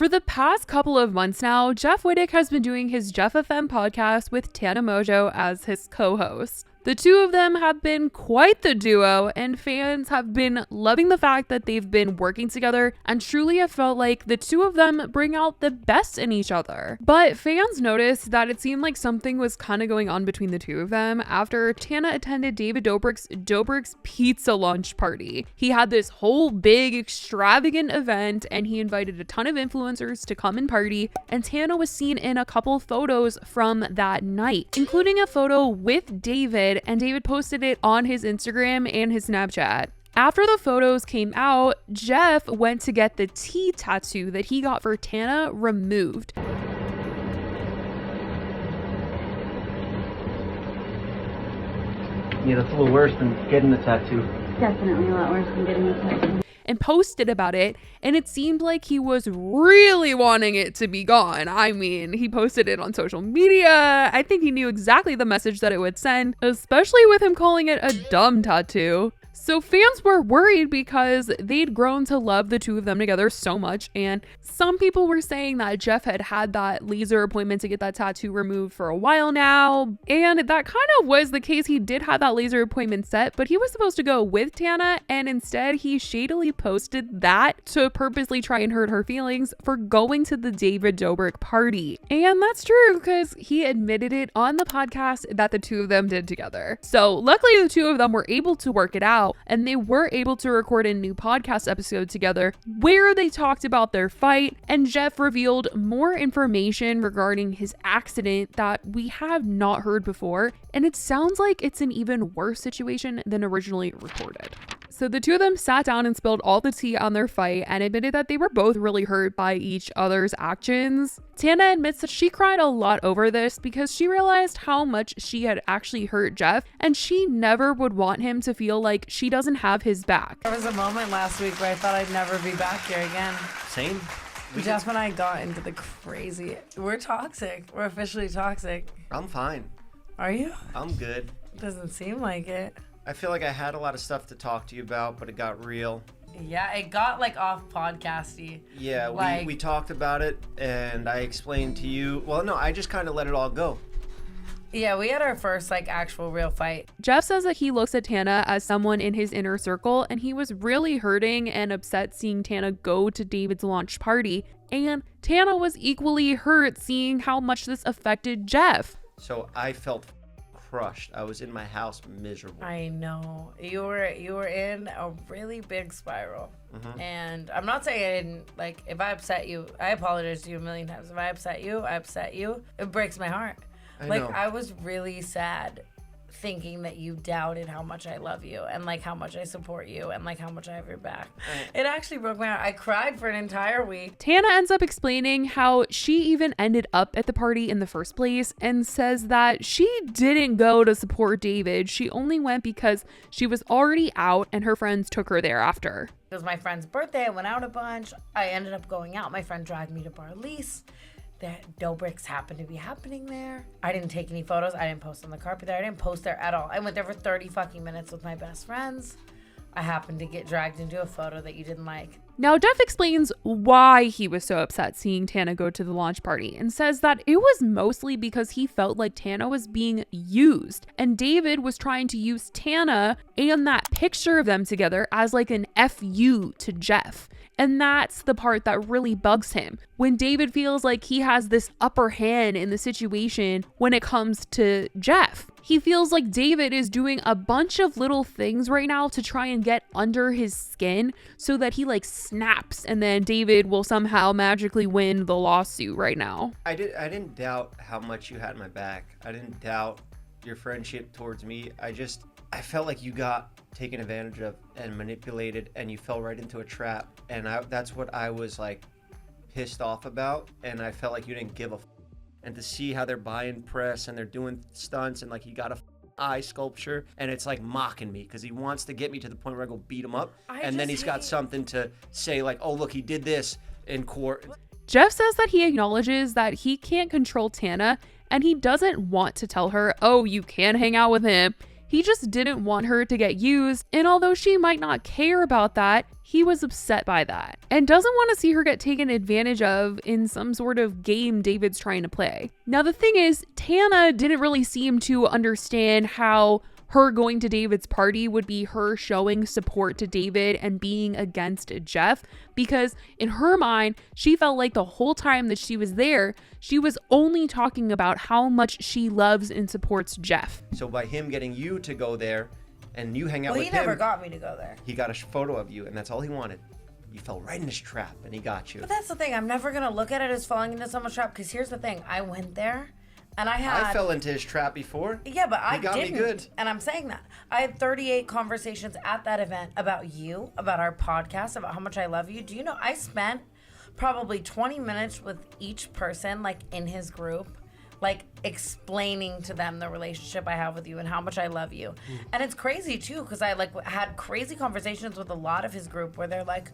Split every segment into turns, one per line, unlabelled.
For the past couple of months now, Jeff Wittek has been doing his Jeff FM podcast with Tana Mojo as his co-host. The two of them have been quite the duo, and fans have been loving the fact that they've been working together and truly have felt like the two of them bring out the best in each other. But fans noticed that it seemed like something was kind of going on between the two of them after Tana attended David Dobrik's pizza lunch party. He had this whole big extravagant event and he invited a ton of influencers to come and party, and Tana was seen in a couple photos from that night, including a photo with David, and David posted it on his Instagram and his Snapchat. After the photos came out, Jeff went to get the T tattoo that he got for Tana removed.
Yeah, that's a little worse than getting the tattoo.
Definitely a lot worse than getting the tattoo.
And posted about it, and it seemed like he was really wanting it to be gone. I mean, he posted it on social media. I think he knew exactly the message that it would send, especially with him calling it a dumb tattoo. So fans were worried because they'd grown to love the two of them together so much, and some people were saying that Jeff had had that laser appointment to get that tattoo removed for a while now, and that kind of was the case. He did have that laser appointment set, but he was supposed to go with Tana, and instead he shadily posted that to purposely try and hurt her feelings for going to the David Dobrik party. And that's true because he admitted it on the podcast that the two of them did together. So luckily the two of them were able to work it out, and they were able to record a new podcast episode together where they talked about their fight, and Jeff revealed more information regarding his accident that we have not heard before, and it sounds like it's an even worse situation than originally reported. So the two of them sat down and spilled all the tea on their fight and admitted that they were both really hurt by each other's actions. Tana admits that she cried a lot over this because she realized how much she had actually hurt Jeff, and she never would want him to feel like she doesn't have his back.
There was a moment last week where I thought I'd never be back here again.
Same.
Jeff and I got into the crazy. We're toxic. We're officially toxic.
I'm fine.
Are you?
I'm good.
Doesn't seem like it.
I feel like I had a lot of stuff to talk to you about, but it got real.
Yeah, it got like off podcasty.
Yeah,
Like-
we talked about it, and I explained to you. Well, no, I just kind of let it all go.
Yeah, we had our first like actual real fight.
Jeff says that he looks at Tana as someone in his inner circle, and he was really hurting and upset seeing Tana go to David's launch party, and Tana was equally hurt seeing how much this affected Jeff.
So I felt crushed. I was in my house miserable.
I know. You were in a really big spiral.
Mm-hmm.
And I'm not saying I didn't, like, if I upset you, I apologize to you a million times. If I upset you. It breaks my heart.
I
Like,
know.
I was really sad thinking that you doubted how much I love you and like how much I support you and like how much I have your back. It actually broke my heart. I cried for an entire week.
Tana ends up explaining how she even ended up at the party in the first place and says that she didn't go to support David. She only went because she was already out and her friends took her there after.
It was my friend's birthday. I went out a bunch. I ended up going out. My friend dragged me to Bar Elise. The Dobrik's happened to be happening there. I didn't take any photos. I didn't post on the carpet there. I didn't post there at all. I went there for 30 fucking minutes with my best friends. I happened to get dragged into a photo that you didn't like.
Now, Jeff explains why he was so upset seeing Tana go to the launch party and says that it was mostly because he felt like Tana was being used, and David was trying to use Tana and that picture of them together as like an FU to Jeff. And that's the part that really bugs him. When David feels like he has this upper hand in the situation when it comes to Jeff. He feels like David is doing a bunch of little things right now to try and get under his skin so that he like snaps and then David will somehow magically win the lawsuit right now.
I didn't doubt how much you had my back. I didn't doubt your friendship towards me. I felt like you got taken advantage of and manipulated, and you fell right into a trap. And that's what I was like pissed off about. And I felt like you didn't give a and to see how they're buying press and they're doing stunts, and like he got a eye sculpture, and it's like mocking me because he wants to get me to the point where I go beat him up, and then he's got something to say like, oh look, he did this in court.
Jeff says that he acknowledges that he can't control Tana and he doesn't want to tell her, oh, you can't hang out with him. He just didn't want her to get used, and although she might not care about that, he was upset by that and doesn't want to see her get taken advantage of in some sort of game David's trying to play. Now, the thing is, Tana didn't really seem to understand how her going to David's party would be her showing support to David and being against Jeff, because in her mind, she felt like the whole time that she was there, she was only talking about how much she loves and supports Jeff.
So by him getting you to go there and you hang out with him.
Well, he never got me to go there.
He got a photo of you, and that's all he wanted. You fell right in his trap, and he got you.
But that's the thing. I'm never going to look at it as falling into someone's trap, because here's the thing. I went there, and I
fell into his trap before.
Yeah, but I
got
didn't.
Me good.
And I'm saying that. I had 38 conversations at that event about you, about our podcast, about how much I love you. Do you know I spent probably 20 minutes with each person, like, in his group, like, explaining to them the relationship I have with you and how much I love you. And it's crazy, too, because I, like, had crazy conversations with a lot of his group where they're like,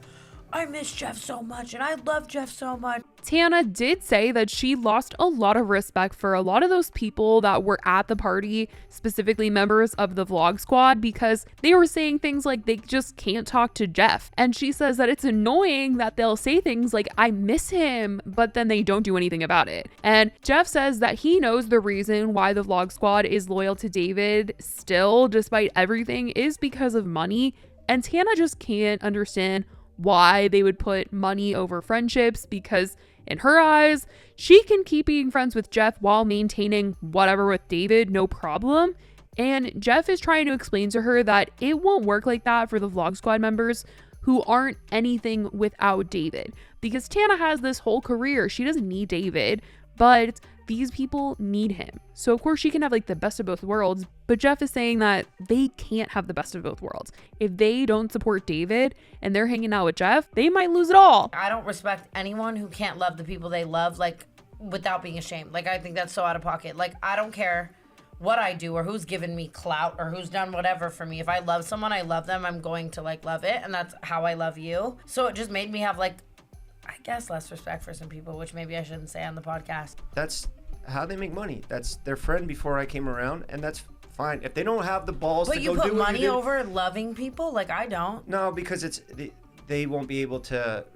I miss Jeff so much and I love Jeff so much.
Tana did say that she lost a lot of respect for a lot of those people that were at the party, specifically members of the vlog squad, because they were saying things like they just can't talk to Jeff. And she says that it's annoying that they'll say things like, I miss him, but then they don't do anything about it. And Jeff says that he knows the reason why the vlog squad is loyal to David still, despite everything, is because of money. And Tana just can't understand why they would put money over friendships, because in her eyes, she can keep being friends with Jeff while maintaining whatever with David, no problem. And Jeff is trying to explain to her that it won't work like that for the Vlog Squad members who aren't anything without David, because Tana has this whole career. She doesn't need David, but these people need him. So of course she can have like the best of both worlds, but Jeff is saying that they can't have the best of both worlds. If they don't support David and they're hanging out with Jeff, they might lose it all.
I don't respect anyone who can't love the people they love, like, without being ashamed. Like, I think that's so out of pocket. Like, I don't care what I do or who's given me clout or who's done whatever for me. If I love someone, I love them. I'm going to, like, love it. And that's how I love you. So it just made me have, like, I guess less respect for some people, which maybe I shouldn't say on the podcast.
That's how they make money. That's their friend before I came around, and that's fine. If they don't have the balls to go do
But you
what
put money
did,
over loving people? Like, I don't.
No, because they won't be able to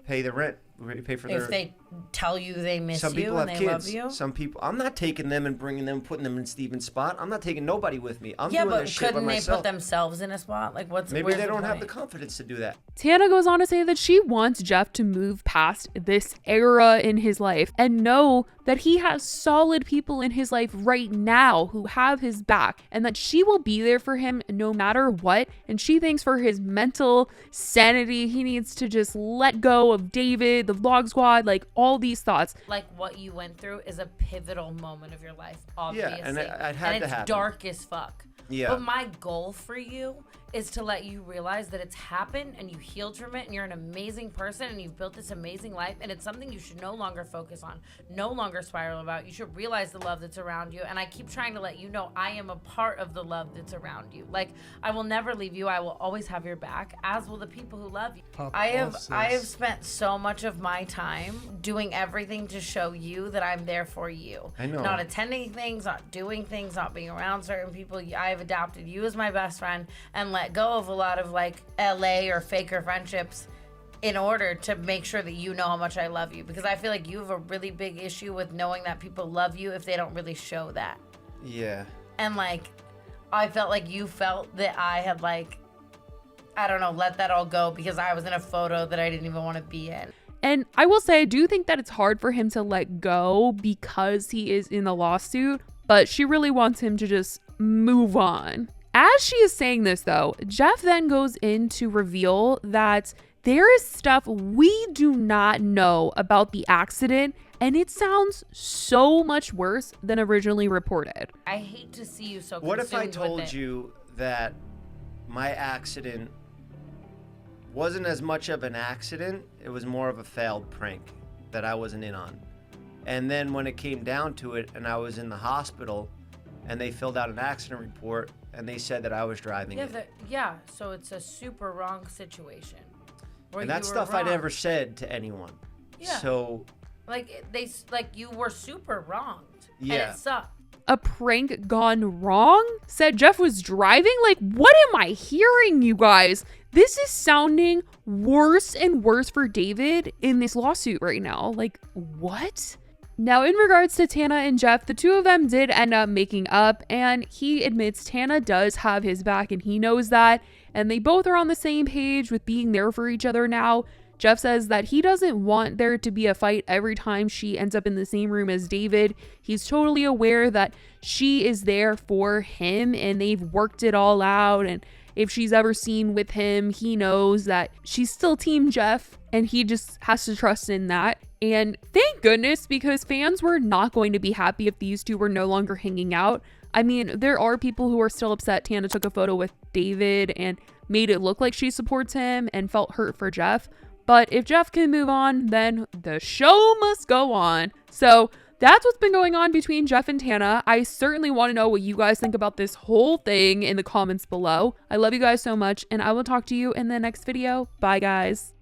pay the rent. Pay for
If they tell you they miss
some people
you and
have
they
kids.
love you?
Some people, I'm not taking them and bringing them, putting them in Steven's spot. I'm not taking nobody with me. I'm
Yeah,
doing
but
this shit by
couldn't they
myself.
put themselves in a spot? Like,
Maybe they don't have the
point?
confidence to do that.
Tana goes on to say that she wants Jeff to move past this era in his life and know that he has solid people in his life right now who have his back, and that she will be there for him no matter what. And she thinks for his mental sanity, he needs to just let go of David, the vlog squad, like all these thoughts.
Like, what you went through is a pivotal moment of your life, obviously.
Yeah, and it had
and
to
it's
happen.
dark as fuck.
Yeah.
But my goal for you is to let you realize that it's happened and you healed from it and you're an amazing person and you've built this amazing life, and it's something you should no longer focus on, no longer spiral about. You should realize the love that's around you, and I keep trying to let you know I am a part of the love that's around you. Like, I will never leave you. I will always have your back, as will the people who love you. I have spent so much of my time doing everything to show you that I'm there for you.
I know.
Not attending things, not doing things, not being around certain people. I have adopted you as my best friend and let go of a lot of, like, LA or faker friendships in order to make sure that you know how much I love you, because I feel like you have a really big issue with knowing that people love you if they don't really show that.
Yeah.
And, like, I felt like you felt that I had, like, I don't know, let that all go because I was in a photo that I didn't even want to be in.
And I will say, I do think that it's hard for him to let go because he is in the lawsuit, but she really wants him to just move on. As she is saying this, though, Jeff then goes in to reveal that there is stuff we do not know about the accident, and it sounds so much worse than originally reported.
I hate to see you so
What if I
consumed with
told
it.
you that my accident wasn't as much of an accident, it was more of a failed prank that I wasn't in on? And then when it came down to it and I was in the hospital and they filled out an accident report and they said that I was driving it.
So it's a super wrong situation. where
And
you
that's
were
stuff I
wrong.
never said to anyone.
Yeah.
So
Like, you were super wronged.
Yeah.
And it sucked.
a prank gone wrong, said Jeff was driving. Like, what am I hearing, you guys? This is sounding worse and worse for David in this lawsuit right now. Like, what? Now, in regards to Tana and Jeff, the two of them did end up making up, and he admits Tana does have his back and he knows that, and they both are on the same page with being there for each other now. Jeff says that he doesn't want there to be a fight every time she ends up in the same room as David. He's totally aware that she is there for him and they've worked it all out, and if she's ever seen with him, he knows that she's still Team Jeff, and he just has to trust in that. And thank goodness, because fans were not going to be happy if these two were no longer hanging out. I mean, there are people who are still upset Tana took a photo with David and made it look like she supports him and felt hurt for Jeff. But if Jeff can move on, then the show must go on. So that's what's been going on between Jeff and Tana. I certainly want to know what you guys think about this whole thing in the comments below. I love you guys so much, and I will talk to you in the next video. Bye, guys.